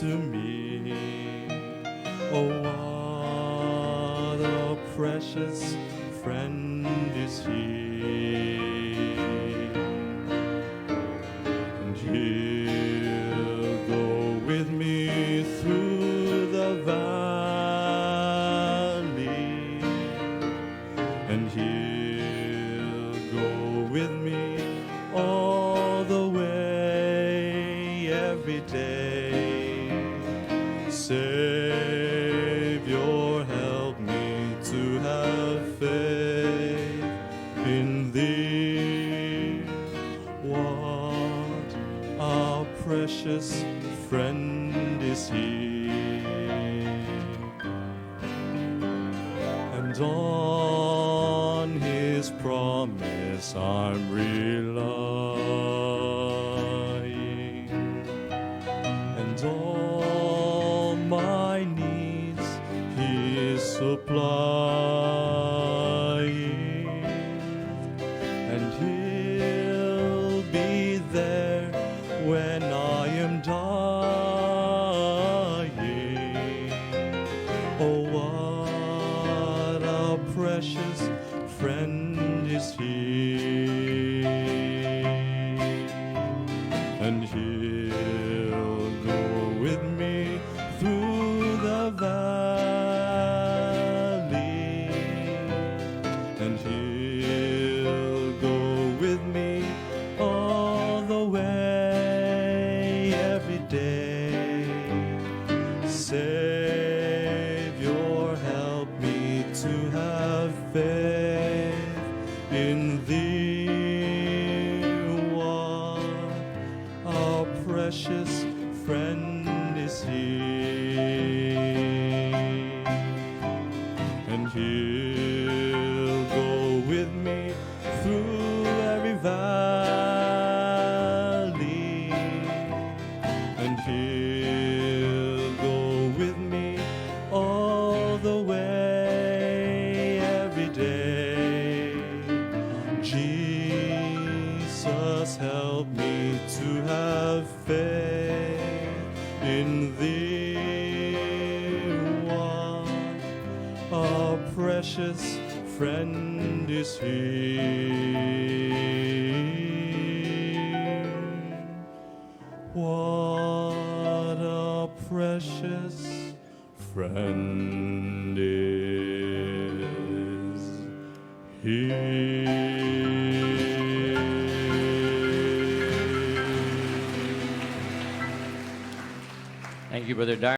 to me. Oh, what a precious friend is he. And he'll go with me through the valley, and he'll go with me all the way, every day. Savior, help me to have faith in thee. What a precious friend is he. And on his promise I'm relying, and all my needs he is supplying, and he'll be there when I am dying. Oh, what a precious friend is he. And he'll go with me through the valley, and he'll go with me all the way, every day. Savior, help me to have faith in thee. What a precious friend is he. And he'll go with me through every valley, and he'll go with me all the way, every day. Jesus, help me to have faith in thee. What a precious friend is he. What a precious friend is he. Thank you, Brother Darren.